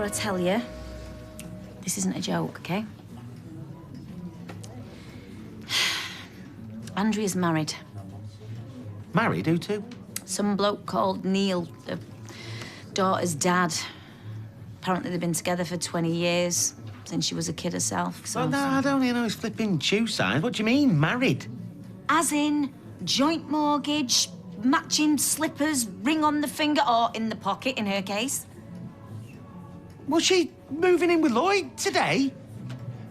I tell you, this isn't a joke, okay? Andrea's married. Married? Who to? Some bloke called Neil, the daughter's dad. Apparently they've been together for 20 years, since she was a kid herself. So, Well, no, I don't know his flipping shoe signs. What do you mean, married? As in, joint mortgage, matching slippers, ring on the finger, or in the pocket, in her case. Was she moving in with Lloyd today?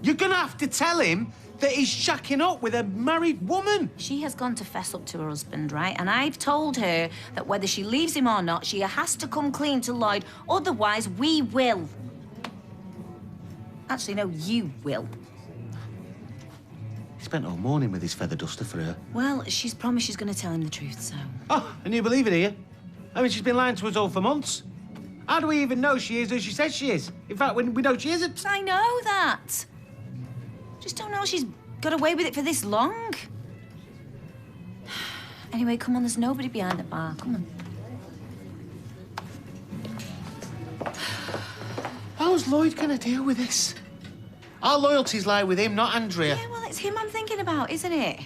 You're gonna have to tell him that he's shacking up with a married woman. She has gone to fess up to her husband, right? And I've told her that whether she leaves him or not, she has to come clean to Lloyd, otherwise we will. Actually, no, you will. He spent all morning with his feather duster for her. Well, she's promised she's going to tell him the truth, so... Oh, and you believe it, do you? I mean, she's been lying to us all for months. How do we even know she is who she says she is? In fact, we know she isn't. I know that. Just don't know how she's got away with it for this long. Anyway, come on, there's nobody behind the bar. Come on. How's Lloyd gonna deal with this? Our loyalties lie with him, not Andrea. Yeah, well, it's him I'm thinking about, isn't it?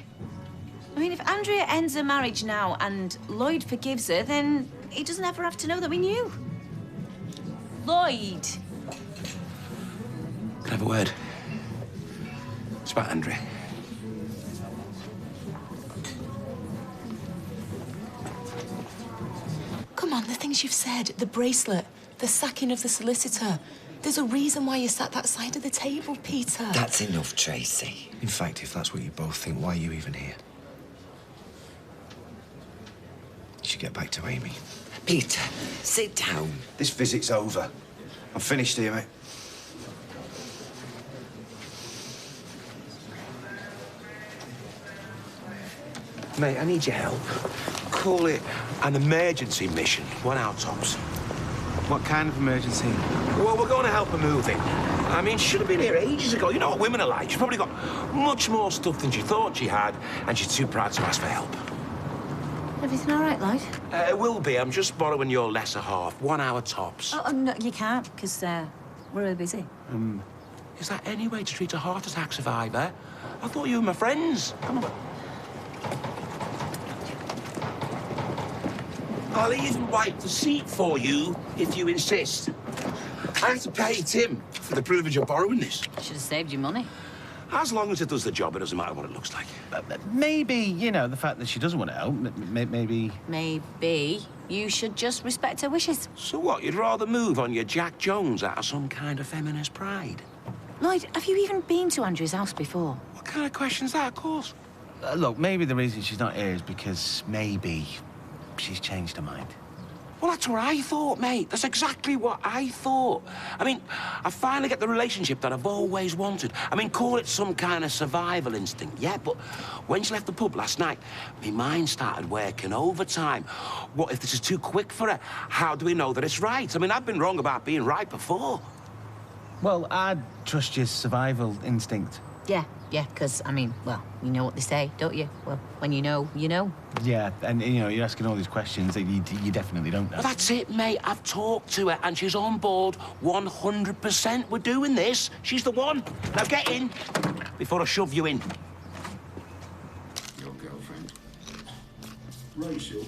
I mean, if Andrea ends her marriage now and Lloyd forgives her, then he doesn't ever have to know that we knew. Lloyd. Can I have a word? It's about Andrea. Come on, the things you've said, the bracelet, the sacking of the solicitor. There's a reason why you sat that side of the table, Peter. That's enough, Tracy. In fact, if that's what you both think, why are you even here? You should get back to Amy. Peter, sit down. This visit's over. I'm finished here, mate. Mate, I need your help. Call it an emergency mission, 1 hour tops. What kind of emergency? Well, we're going to help her move in. I mean, she should have been here ages ago. You know what women are like. She's probably got much more stuff than she thought she had, and she's too proud to ask for help. Everything all right, Lloyd? It will be. I'm just borrowing your lesser half. 1 hour tops. Oh, no, you can't, because we're really busy. Is that any way to treat a heart attack survivor? I thought you were my friends. Come on. I'll even wipe the seat for you, if you insist. I have to pay Tim for the privilege of borrowing this. Should have saved you money. As long as it does the job, it doesn't matter what it looks like. Maybe, you know, the fact that she doesn't want to help, maybe... Maybe you should just respect her wishes. So what, you'd rather move on your Jack Jones out of some kind of feminist pride? Lloyd, have you even been to Andrea's house before? What kind of question's that, of course? Look, maybe the reason she's not here is because maybe she's changed her mind. Well, that's what I thought, mate. That's exactly what I thought. I mean, I finally get the relationship that I've always wanted. I mean, call it some kind of survival instinct, yeah, but when she left the pub last night, my mind started working overtime. What if this is too quick for her? How do we know that it's right? I mean, I've been wrong about being right before. Well, I'd trust your survival instinct. Yeah, because, I mean, well, you know what they say, don't you? Well, when you know, you know. Yeah, and, you know, you're asking all these questions that you definitely don't know. Well, that's it, mate. I've talked to her, and she's on board 100%. We're doing this. She's the one. Now get in before I shove you in. Your girlfriend? Rachel?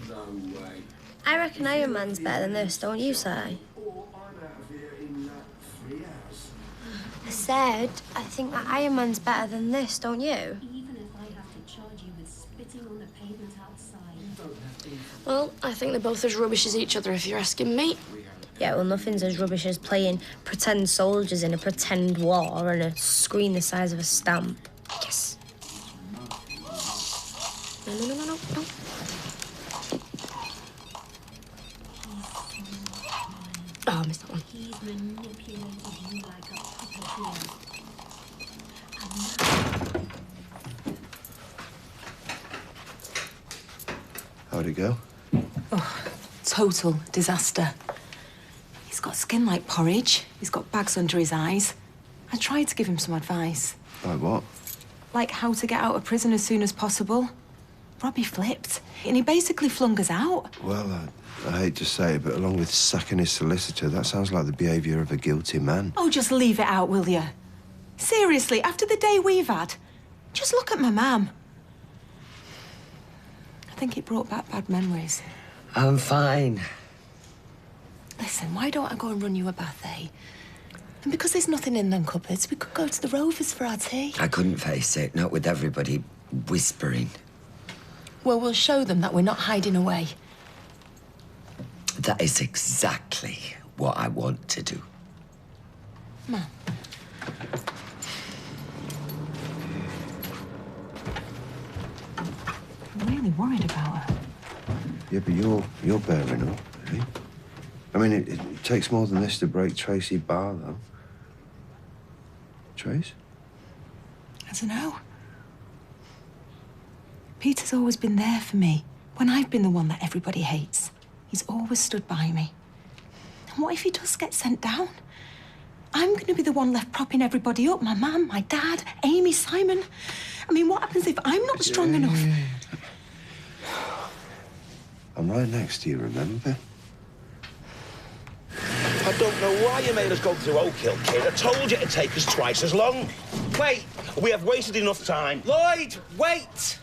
No way. I reckon Iron Man's better than this, don't you, Si? I'm out of here in 3 hours. I said, I think that Iron Man's better than this, don't you? Even if I have to charge you with spitting on the pavement outside. Well, I think they're both as rubbish as each other, if you're asking me. Yeah, well, nothing's as rubbish as playing pretend soldiers in a pretend war on a screen the size of a stamp. Yes. No. Oh, I missed that one. He's manipulated you like a puppeteer. How'd it go? Oh, total disaster. He's got skin like porridge. He's got bags under his eyes. I tried to give him some advice. Like what? Like how to get out of prison as soon as possible. Robbie flipped. And he basically flung us out. Well, I hate to say it, but along with sacking his solicitor, that sounds like the behaviour of a guilty man. Oh, just leave it out, will you? Seriously, after the day we've had, just look at my mum. I think it brought back bad memories. I'm fine. Listen, why don't I go and run you a bath, eh? And because there's nothing in them cupboards, we could go to the Rovers for our tea. I couldn't face it, not with everybody whispering. Well, we'll show them that we're not hiding away. That is exactly what I want to do. Mum. I'm really worried about her. Yeah, but you're bearing up, eh? I mean, it takes more than this to break Tracy Barr, though. Trace? I don't know. Peter's always been there for me when I've been the one that everybody hates. He's always stood by me. And what if he does get sent down? I'm going to be the one left propping everybody up. My mum, my dad, Amy, Simon. I mean, what happens if I'm not strong enough? I'm right next to you, remember? I don't know why you made us go through Oak Hill, kid. I told you it'd take us twice as long. Wait! We have wasted enough time. Lloyd, wait!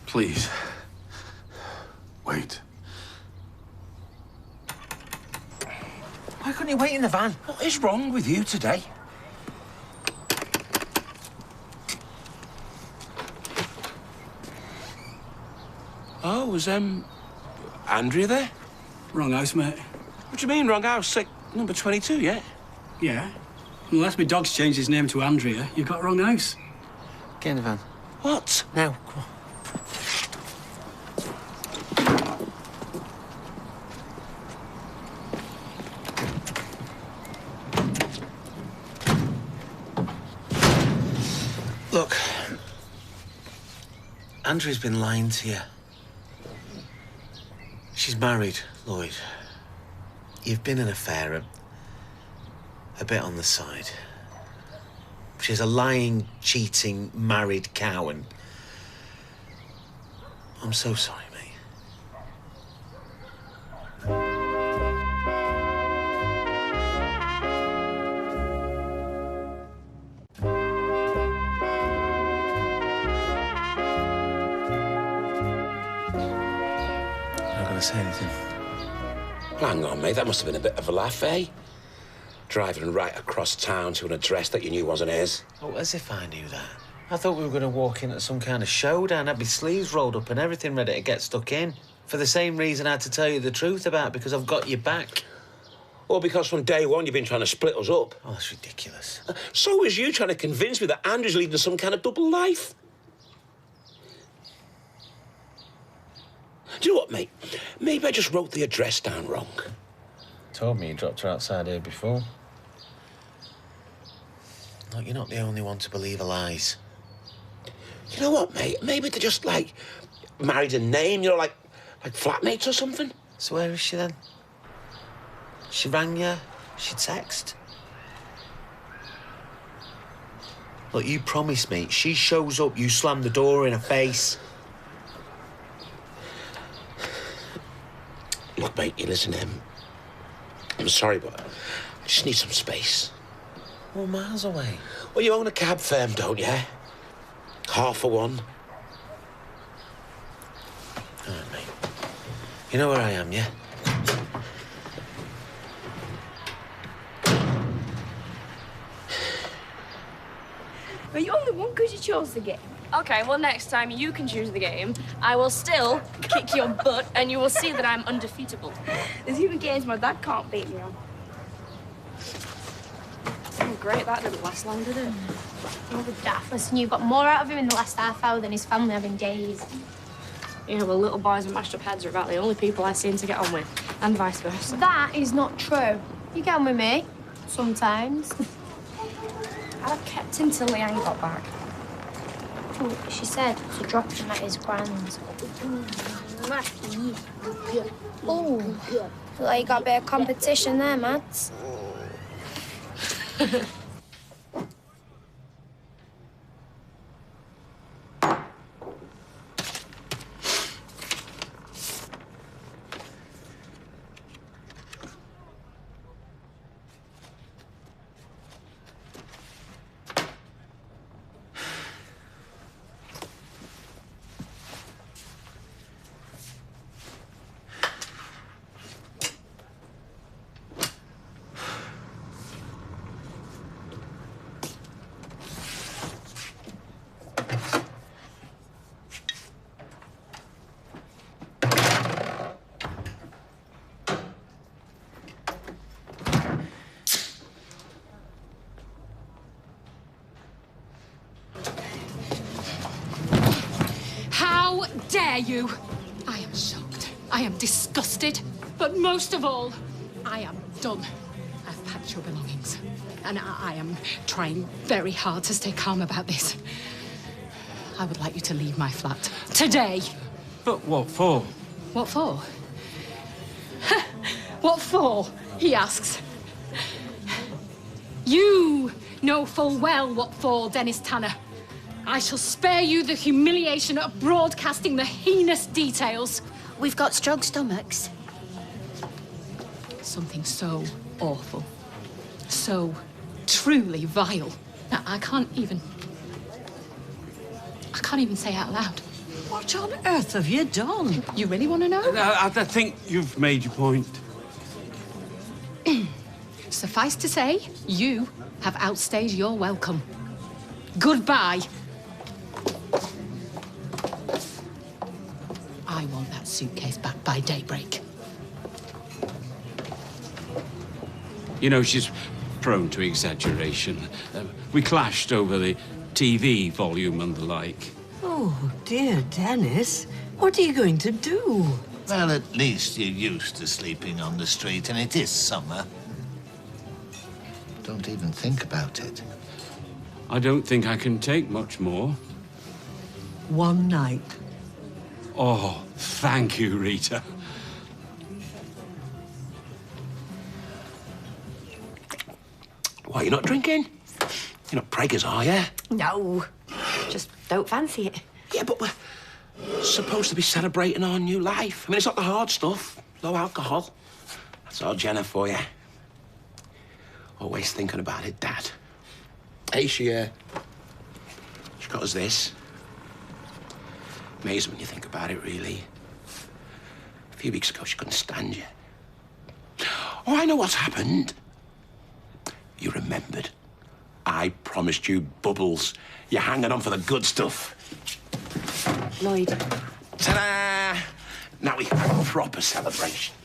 Please. Wait. Why couldn't you wait in the van? What is wrong with you today? Oh, was, Andrea there? Wrong house, mate. What do you mean, wrong house? Like, number 22, yeah? Yeah. Unless my dog's changed his name to Andrea, you got wrong house. Get in the van. What? Now, come on. Look, Andrea's been lying to you. She's married, Lloyd. You've been an affair, a bit on the side. She's a lying, cheating, married cow, and I'm so sorry, mate. Not gonna say anything. Hang on, mate. That must have been a bit of a laugh, eh? Driving right across town to an address that you knew wasn't his. Oh, as if I knew that. I thought we were going to walk into some kind of showdown. I'd be sleeves rolled up and everything ready to get stuck in. For the same reason I had to tell you the truth about, because I've got your back. Or because from day one you've been trying to split us up. Oh, that's ridiculous. So was you trying to convince me that Andrew's leading some kind of double life. Do you know what, mate? Maybe I just wrote the address down wrong. Told me you dropped her outside here before. Look, you're not the only one to believe her lies. You know what, mate? Maybe they're just, like, married in name, you know, like flatmates or something. So where is she then? She rang you? She text? Look, you promised me. She shows up, you slam the door in her face. Look, mate, you listen to him. I'm sorry, but I just need some space. Well, miles away. Well, you own a cab firm, don't you? Half for one. All right, mate. You know where I am, yeah? But you only won because you chose the game. Okay, well, next time you can choose the game, I will still kick your butt, and you will see that I'm undefeatable. There's even games my dad can't beat me on. Oh, great, that didn't last long, did it? Oh, the daft. Listen, you got more out of him in the last half hour than his family have in days. Yeah, well, little boys and mashed up heads are about the only people I seem to get on with, and vice versa. That is not true. You get on with me. Sometimes. I've kept him till Leanne got back. Oh, she said to drop him at his grand's. Oh, feel like you got a bit of competition there, Mads. How dare you? I am shocked. I am disgusted. But most of all, I am done. I've packed your belongings. And I am trying very hard to stay calm about this. I would like you to leave my flat. Today. But what for? What for? What for? He asks. You know full well what for, Dennis Tanner. I shall spare you the humiliation of broadcasting the heinous details. We've got strong stomachs. Something so awful, so truly vile that I can't even say it out loud. What on earth have you done? You really want to know? I think you've made your point. Suffice to say, you have outstayed your welcome. Goodbye. I want that suitcase back by daybreak. You know, she's prone to exaggeration. We clashed over the TV volume and the like. Oh, dear Dennis. What are you going to do? Well, at least you're used to sleeping on the street, and it is summer. Don't even think about it. I don't think I can take much more. One night. Oh, thank you, Rita. Why, you're not drinking? You're not preggers, are you? No, just don't fancy it. Yeah, but we're supposed to be celebrating our new life. I mean, it's not the hard stuff. Low alcohol. That's our Jenna for you. Always thinking about it, Dad. Hey, she got us this. Amazing when you think about it, really. A few weeks ago, she couldn't stand you. Oh, I know what's happened. You remembered. I promised you bubbles. You're hanging on for the good stuff. Lloyd. Ta-da! Now we have a proper celebration.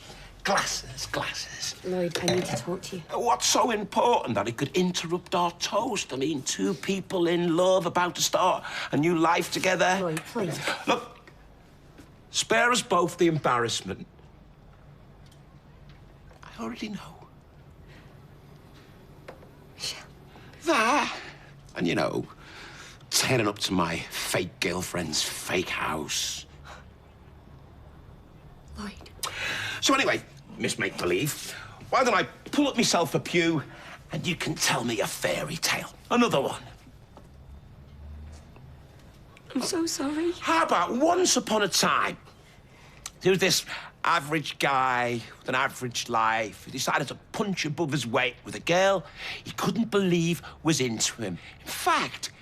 Glasses, glasses. Lloyd, I need to talk to you. What's so important that it could interrupt our toast? I mean, two people in love about to start a new life together. Lloyd, please. Look, spare us both the embarrassment. I already know. Michelle. That, and you know, turning up to my fake girlfriend's fake house. Lloyd. So anyway, Miss Make-Believe, why don't I pull up myself a pew and you can tell me a fairy tale? Another one. I'm so sorry. How about once upon a time, there was this average guy with an average life who decided to punch above his weight with a girl he couldn't believe was into him. In fact,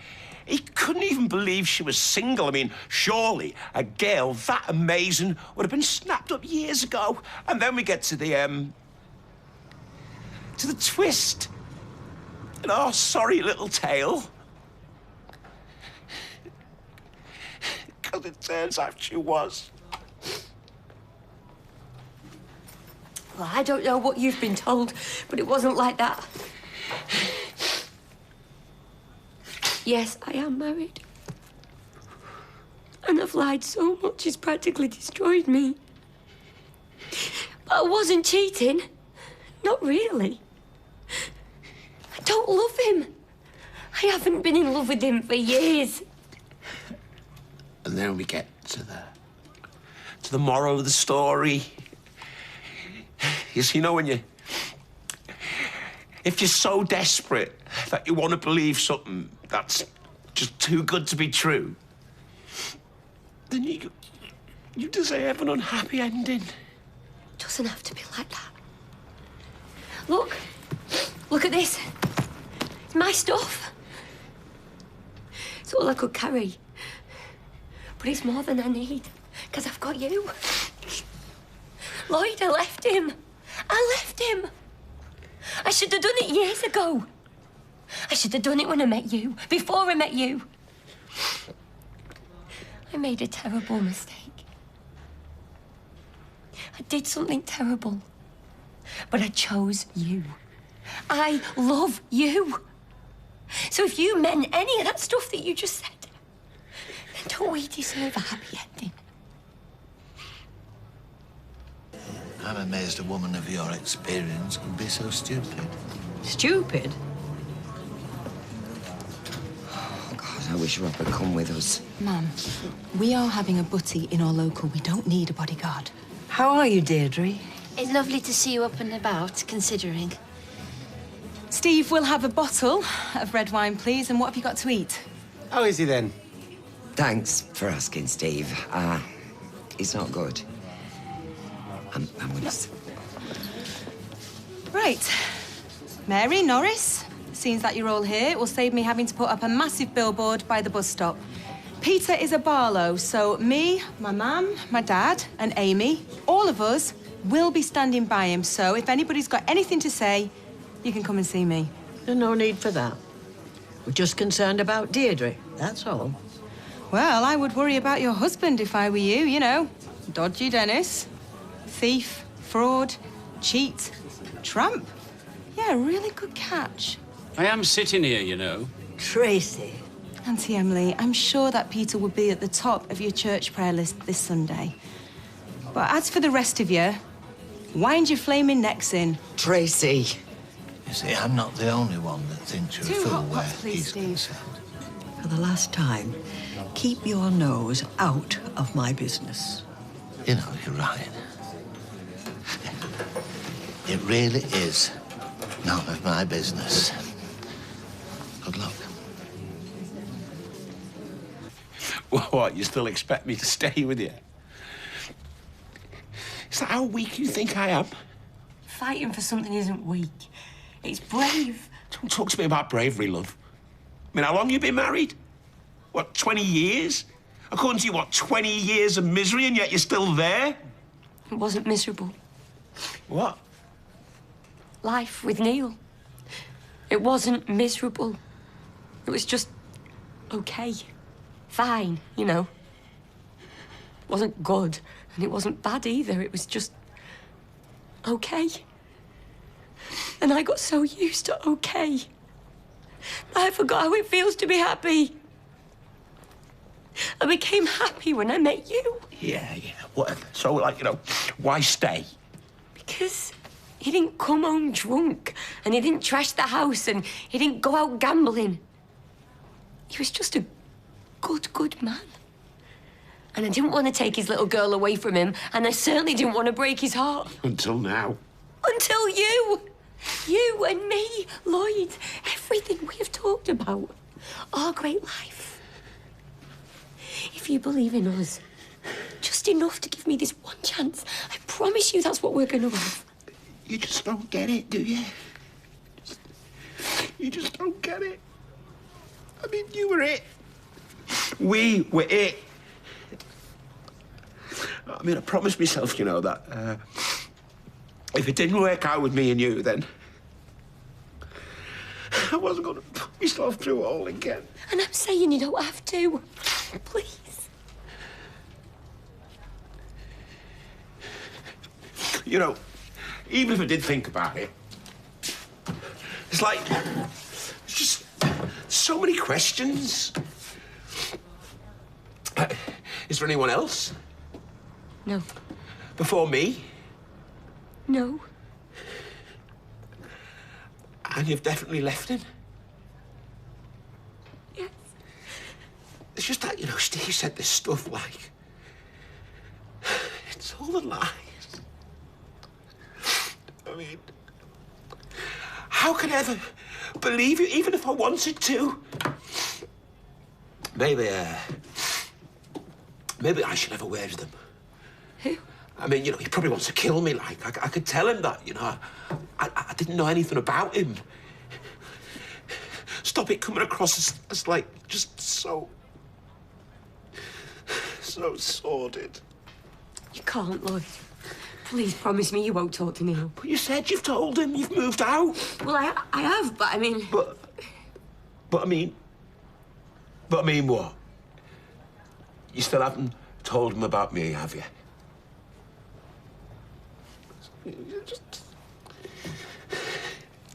he couldn't even believe she was single. I mean, surely a girl that amazing would have been snapped up years ago. And then we get to the twist in our sorry little tale. Because it turns out she was. Well, I don't know what you've been told, but it wasn't like that. Yes, I am married. And I've lied so much it's practically destroyed me. But I wasn't cheating. Not really. I don't love him. I haven't been in love with him for years. And then we get to the moral of the story. You see, you know, when you... If you're so desperate that you want to believe something that's just too good to be true, then you deserve an unhappy ending. Doesn't have to be like that. Look. Look at this. It's my stuff. It's all I could carry. But it's more than I need, because I've got you. Lloyd, I left him. I left him. I should have done it years ago. I should have done it when I met you, before I met you. I made a terrible mistake. I did something terrible. But I chose you. I love you. So if you meant any of that stuff that you just said, then don't we deserve a happy ending? I'm amazed a woman of your experience could be so stupid. Stupid? Oh, God, I wish Rob had come with us. Mum, we are having a butty in our local. We don't need a bodyguard. How are you, Deirdre? It's lovely to see you up and about, considering. Steve, we'll have a bottle of red wine, please. And what have you got to eat? How is he then? Thanks for asking, Steve. He's not good. I'm gonna... Right. Mary, Norris, seems like you're all here. It will save me having to put up a massive billboard by the bus stop. Peter is a Barlow, so me, my mum, my dad, and Amy, all of us will be standing by him. So if anybody's got anything to say, you can come and see me. There's no need for that. We're just concerned about Deirdre, that's all. Well, I would worry about your husband if I were you, you know. Dodgy Dennis. Thief, fraud, cheat, tramp. Yeah, really good catch. I am sitting here, you know. Tracy. Auntie Emily, I'm sure that Peter will be at the top of your church prayer list this Sunday. But as for the rest of you, wind your flaming necks in. Tracy. You see, I'm not the only one that thinks you're a 2 fool hot where pots, please, he's Steve. concerned. For the last time, keep your nose out of my business. You know, you're right. It really is none of my business. Good luck. What, you still expect me to stay with you? Is that how weak you think I am? Fighting for something isn't weak. It's brave. Don't talk to me about bravery, love. I mean, how long you been married? What, 20 years? According to you, what, 20 years of misery, and yet you're still there? It wasn't miserable. What? Life with Neil. It wasn't miserable. It was just okay. Fine, you know. It wasn't good, and it wasn't bad either. It was just okay. And I got so used to okay. I forgot how it feels to be happy. I became happy when I met you. Yeah, whatever. So, like, you know, why stay? Because he didn't come home drunk, and he didn't trash the house, and he didn't go out gambling. He was just a good man. And I didn't want to take his little girl away from him, and I certainly didn't want to break his heart. Until now. Until you! You and me, Lloyd, everything we have talked about. Our great life. If you believe in us, just enough to give me this one chance, I promise you that's what we're going to have. You just don't get it, do you? You just don't get it. I mean, you were it. We were it. I mean, I promised myself, you know, that if it didn't work out with me and you, then I wasn't going to put myself through it all again. And I'm saying you don't have to. Please. You know, even if I did think about it, it's like, it's just so many questions. Is there anyone else? No. Before me? No. And you've definitely left him? Yes. It's just that, you know, Steve said this stuff like, It's all a lie. I mean, how can I ever believe you, even if I wanted to? Maybe I should have a word with him. Who? I mean, you know, he probably wants to kill me, like. I could tell him that, you know. I didn't know anything about him. Stop it coming across as like, just so sordid. You can't, Lloyd. Please promise me you won't talk to Neil. But you said you've told him you've moved out. Well, I have, but I mean... But I mean what? You still haven't told him about me, have you?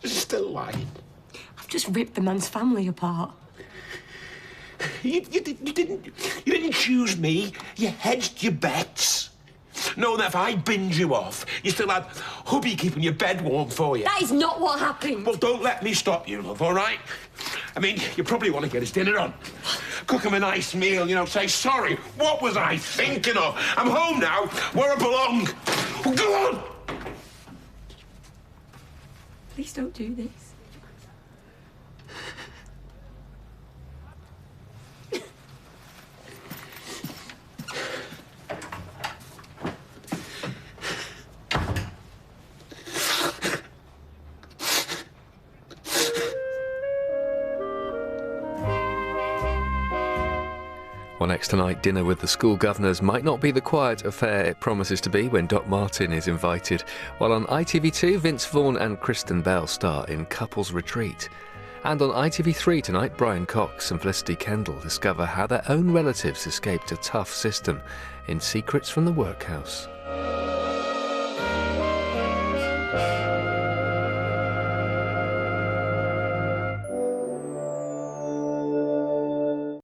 You're still lying. I've just ripped the man's family apart. You didn't choose me. You hedged your bets. Knowing that if I binned you off, you still had hubby keeping your bed warm for you. That is not what happened. Well, don't let me stop you, love, all right? I mean, you probably want to get his dinner on. Cook him a nice meal, you know, say, sorry, what was I thinking of? I'm home now, where I belong. Oh, go on! Please don't do this. Well, next tonight, dinner with the school governors might not be the quiet affair it promises to be when Doc Martin is invited, while on ITV2, Vince Vaughn and Kristen Bell star in Couples Retreat. And on ITV3 tonight, Brian Cox and Felicity Kendall discover how their own relatives escaped a tough system in Secrets from the Workhouse.